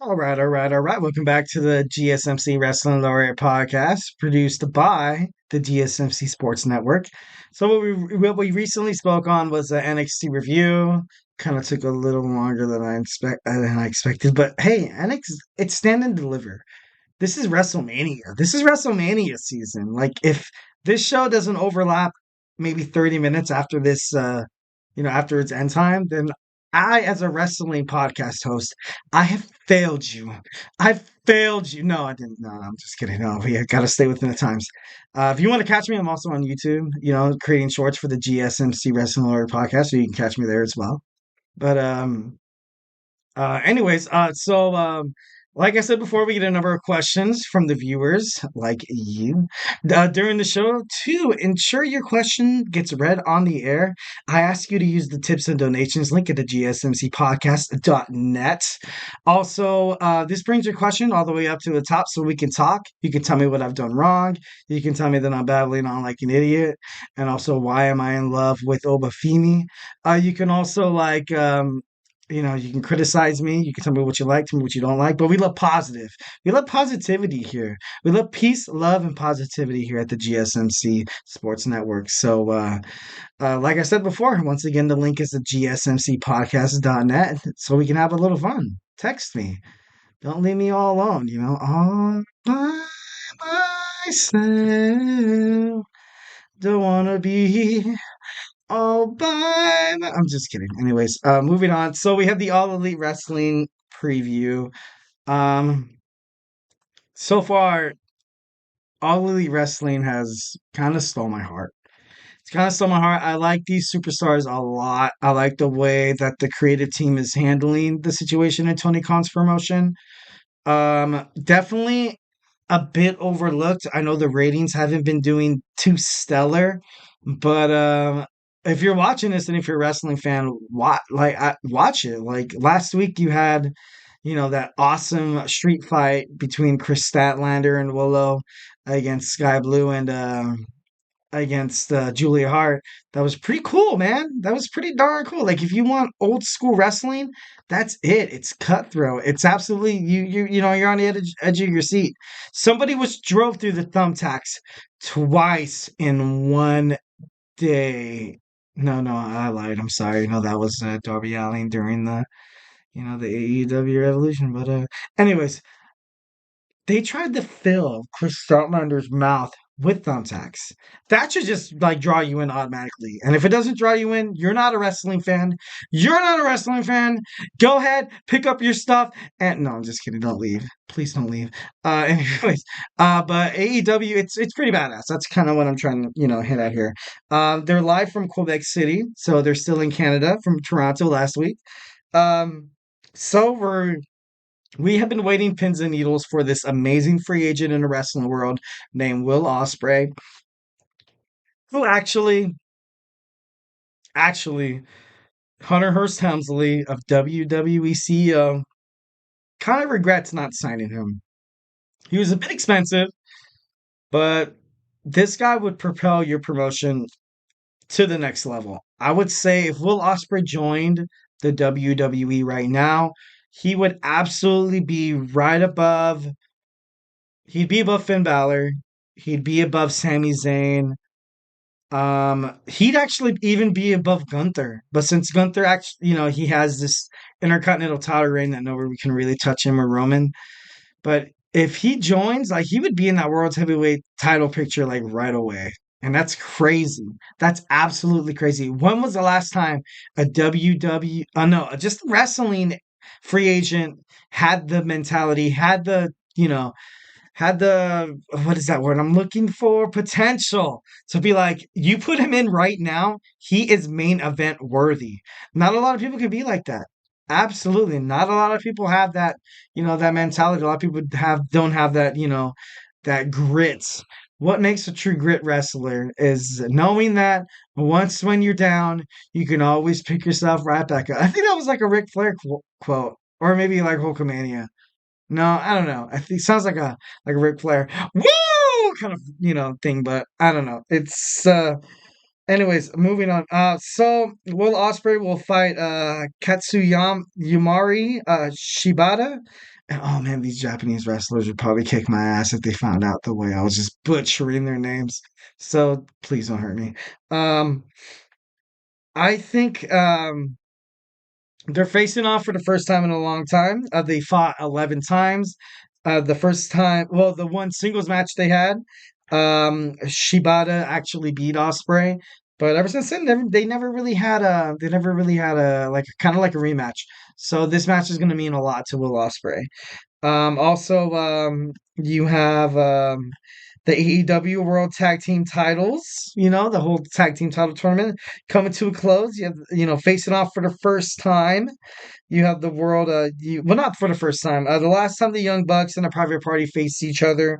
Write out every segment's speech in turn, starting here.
All right. Welcome back to the GSMC Wrestling Laureate Podcast, produced by the GSMC Sports Network. So what we recently spoke on was the NXT review. Kind of took a little longer than I expected, but hey, NXT it's stand and deliver. This is WrestleMania. This is WrestleMania season. Like if this show doesn't overlap maybe 30 minutes after this after its end time, then I, as a wrestling podcast host, I have failed you. I've failed you. No, I didn't. No, I'm just kidding. No, we got to stay within the times. If you want to catch me, I'm also on YouTube, creating shorts for the GSMC Wrestling Laureate Podcast, so you can catch me there as well. But anyways, like I said before, we get a number of questions from the viewers, like you, during the show. To ensure your question gets read on the air, I ask you to use the tips and donations link at the gsmcpodcast.net. Also, this brings your question all the way up to the top so we can talk. You can tell me what I've done wrong. You can tell me that I'm babbling on like an idiot. And also, why am I in love with Obafemi? You can also you can criticize me. You can tell me what you like, tell me what you don't like. But we love positive. We love positivity here. We love peace, love, and positivity here at the GSMC Sports Network. So, like I said before, once again, the link is at gsmcpodcast.net so we can have a little fun. Text me. Don't leave me all alone, all by myself. Don't want to be I'm just kidding. Anyways, moving on. So we have the All Elite Wrestling preview. Um, so far, All Elite Wrestling has kind of stole my heart. It's kind of stole my heart. I like these superstars a lot. I like the way that the creative team is handling the situation in Tony Khan's promotion. Definitely a bit overlooked. I know the ratings haven't been doing too stellar, but if you're watching this and if you're a wrestling fan, watch it. Like last week, you had that awesome street fight between Chris Statlander and Willow against Sky Blue and against Julia Hart. That was pretty cool, man. That was pretty darn cool. Like if you want old school wrestling, that's it. It's cutthroat. It's absolutely you're on the edge of your seat. Somebody was drove through the thumbtacks twice in one day. No, I lied. I'm sorry. No, that was Darby Allin during the AEW Revolution. But anyways, they tried to fill Chris Statlander's mouth with thumbtacks. That should just like draw you in automatically. And if it doesn't draw you in, you're not a wrestling fan. You're not a wrestling fan. Go ahead, pick up your stuff, and no, I'm just kidding. Don't leave. Please don't leave. Anyways, but AEW, it's pretty badass. That's kind of what I'm trying to hit at here. They're live from Quebec City, so they're still in Canada from Toronto last week. So we have been waiting pins and needles for this amazing free agent in the wrestling world named Will Ospreay, who actually, Hunter Hearst Helmsley of WWE CEO kind of regrets not signing him. He was a bit expensive, but this guy would propel your promotion to the next level. I would say if Will Ospreay joined the WWE right now, he would absolutely be right above. He'd be above Finn Balor. He'd be above Sami Zayn. He'd actually even be above Gunther. But since Gunther actually, he has this Intercontinental title reign that nobody can really touch him or Roman. But if he joins, like he would be in that World's Heavyweight title picture like right away. And that's crazy. That's absolutely crazy. When was the last time a WW, no, just wrestling free agent had the mentality, had the what is that word I'm looking for? Potential to be like, you put him in right now, he is main event worthy. Not a lot of people can be like that. Absolutely. Not a lot of people have that, that mentality. A lot of people don't have that, that grit. What makes a true grit wrestler is knowing that once when you're down, you can always pick yourself right back up. I think that was like a Ric Flair quote, or maybe like Hulkamania. No, I don't know. I think it sounds like a Ric Flair, woo, kind of thing, but I don't know. It's Anyways, moving on. So Will Ospreay will fight Katsuyam Yumari Shibata. And oh man, these Japanese wrestlers would probably kick my ass if they found out the way I was just butchering their names. So please don't hurt me. Um, I think they're facing off for the first time in a long time. They fought 11 times. The first time, well, the one singles match they had, Shibata actually beat Osprey. But ever since then, they never really had a like kind of like a rematch. So this match is going to mean a lot to Will Osprey. Also, you have the AEW World Tag Team titles. You know, the whole tag team title tournament coming to a close. You have, facing off for the first time. You have the world. Well, not for the first time. The last time the Young Bucks and the Private Party faced each other,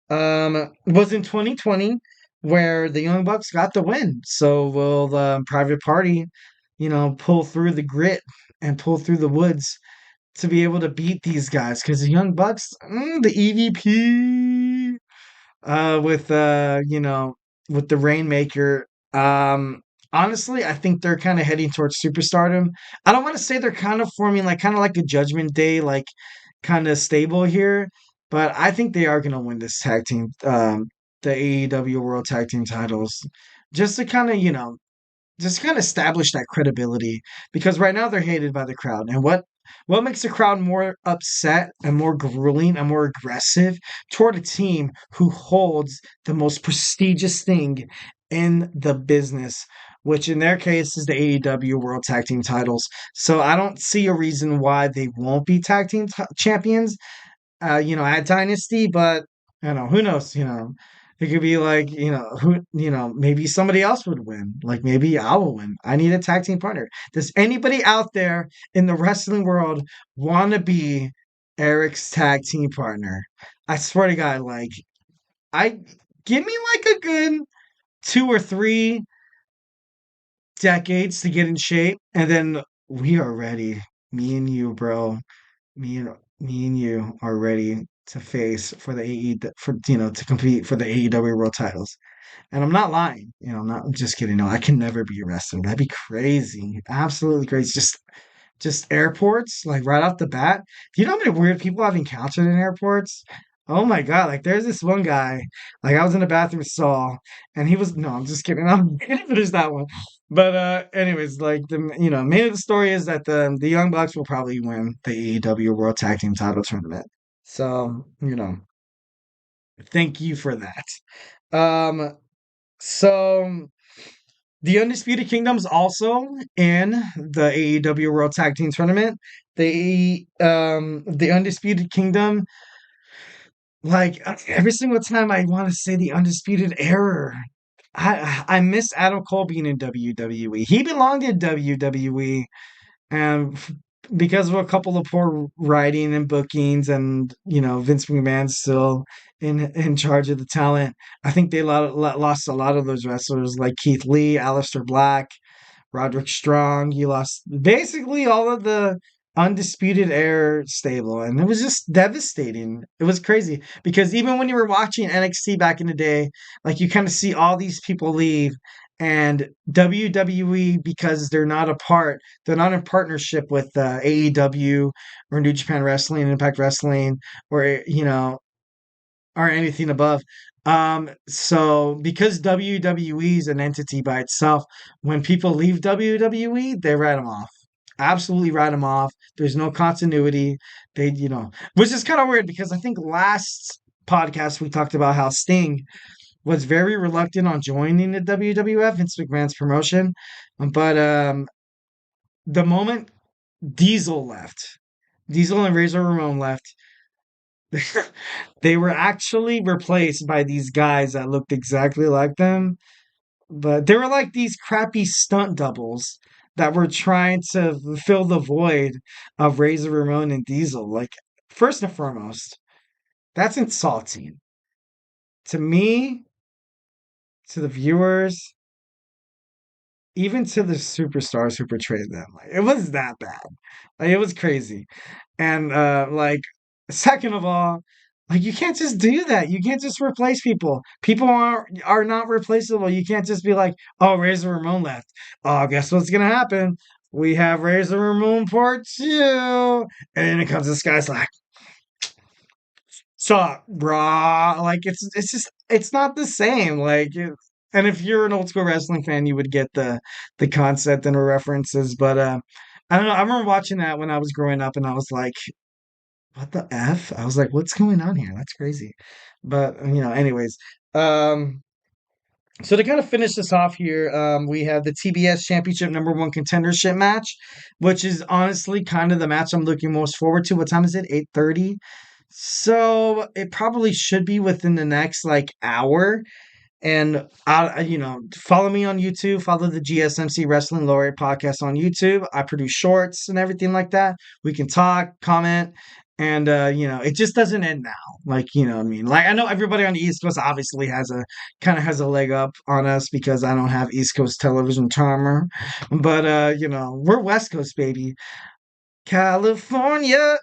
was in 2020, where the Young Bucks got the win. So will the Private Party, pull through the grit and pull through the woods to be able to beat these guys? Because the Young Bucks, the EVP, with with the Rainmaker. Honestly, I think they're kind of heading towards superstardom. I don't want to say they're kind of forming like a Judgment Day, like kind of stable here, but I think they are gonna win this tag team, the AEW World Tag Team titles, just to kind of establish that credibility, because right now they're hated by the crowd. And what makes the crowd more upset and more grueling and more aggressive toward a team who holds the most prestigious thing in the business, which in their case is the AEW World Tag Team titles. So I don't see a reason why they won't be tag team champions, at Dynasty. But who knows, it could be like, maybe somebody else would win. Like maybe I will win. I need a tag team partner. Does anybody out there in the wrestling world want to be Eric's tag team partner? I swear to God, like, I give me like a good 2 or 3 decades to get in shape, and then we are ready. Me and you, bro. Me and you are ready to face for the to compete for the AEW World titles. And I'm not lying. I'm not, I'm just kidding. No, I can never be a wrestler. That'd be crazy. Absolutely crazy. Just airports, like right off the bat. Do you know how many weird people I've encountered in airports? Oh my God. Like there's this one guy, like I was in a bathroom stall and he was, no, I'm just kidding. I'm gonna finish that one. But anyways, like main of the story is that the Young Bucks will probably win the AEW World Tag Team title tournament. So, thank you for that. So the Undisputed Kingdom's also in the AEW World Tag Team Tournament. The Undisputed Kingdom, like every single time I want to say the Undisputed Era, I miss Adam Cole being in WWE. He belonged in WWE, and because of a couple of poor writing and bookings, and Vince McMahon's still in charge of the talent, I think they lost a lot of those wrestlers like Keith Lee, Aleister Black, Roderick Strong. You lost basically all of the Undisputed Era stable, and it was just devastating. It was crazy because even when you were watching NXT back in the day, like you kind of see all these people leave, and WWE, because they're not in partnership with AEW or New Japan Wrestling, Impact Wrestling, or or anything above. So because WWE is an entity by itself, when people leave WWE, they write them off. Absolutely write them off. There's no continuity. Which is kind of weird because I think last podcast we talked about how Sting was very reluctant on joining the WWF, Vince McMahon's promotion. But the moment Diesel left, Diesel and Razor Ramon left, they were actually replaced by these guys that looked exactly like them, but they were like these crappy stunt doubles that were trying to fill the void of Razor Ramon and Diesel. Like, first and foremost, that's insulting to me, to the viewers, even to the superstars who portrayed them. Like, it was that bad. Like, it was crazy. And like, second of all, Like you can't just do that. You can't just replace people. People are not replaceable. You can't just be like, oh, Razor Ramon left. Oh, guess what's gonna happen? We have Razor Ramon part two, and then it comes this guy's like, sup, brah. Like it's just it's not the same. And if you're an old school wrestling fan, you would get the concept and the references. But I don't know. I remember watching that when I was growing up, and I was like, what the F? I was like, what's going on here? That's crazy. But anyways. Um, so to kind of finish this off here, we have the TBS Championship number one contendership match, which is honestly kind of the match I'm looking most forward to. What time is it? 8:30. So it probably should be within the next like hour. And follow me on YouTube, follow the GSMC Wrestling Laureate Podcast on YouTube. I produce shorts and everything like that. We can talk, comment, and it just doesn't end now. Like, what I mean? Like I know everybody on the East Coast obviously has a leg up on us because I don't have East Coast television timer. But we're West Coast, baby. California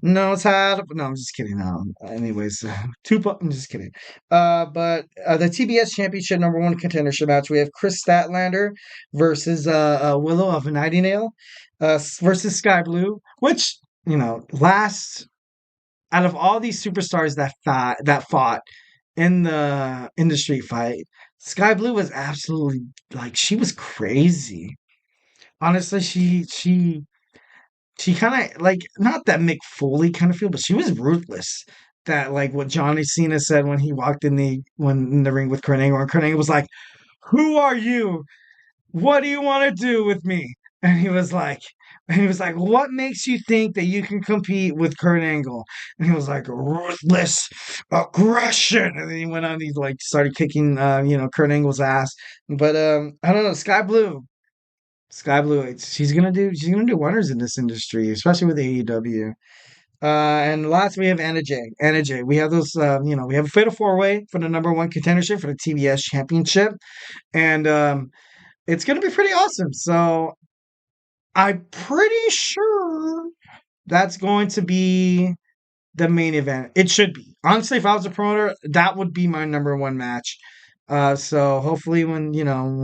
knows how to. No, I'm just kidding. Anyways, Tupac. I'm just kidding. But the TBS Championship number one contendership match, we have Chris Statlander versus Willow of Nightingale, versus Sky Blue. Which last out of all these superstars that fought in the street fight, Sky Blue was absolutely like she was crazy. Honestly, she kind of like not that Mick Foley kind of feel, but she was ruthless. That like what Johnny Cena said when he walked in the ring with Kurt Angle, and Kurt Angle was like, "Who are you? What do you want to do with me?" And he was like, "What makes you think that you can compete with Kurt Angle?" And he was like, "Ruthless aggression." And then he went on, he like started kicking, Kurt Angle's ass. But I don't know, Sky Blue, she's gonna do wonders in this industry, especially with AEW. And last we have Anna Jay. Anna Jay. We have those. We have a fatal four way for the number one contendership for the TBS Championship, and it's gonna be pretty awesome. So I'm pretty sure that's going to be the main event. It should be. Honestly, if I was a promoter, that would be my number one match. So hopefully when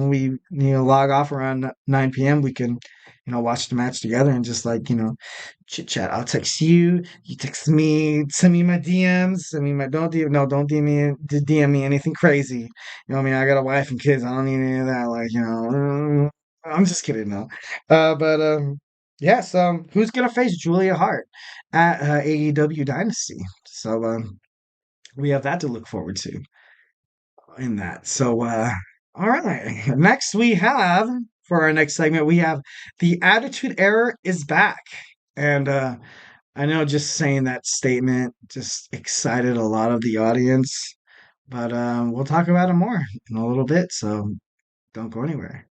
we log off around 9 p.m. we can watch the match together and just like chit chat. I'll text you, you text me, send me my DMs, send me my don't DM me anything crazy. I mean I got a wife and kids. I don't need any of that. Like I'm just kidding though. But yes. Who's gonna face Julia Hart at AEW Dynasty? So we have that to look forward to in that. So, all right. Next, we have for our next segment, we have the Attitude Era is back, and I know just saying that statement just excited a lot of the audience, but we'll talk about it more in a little bit. So don't go anywhere.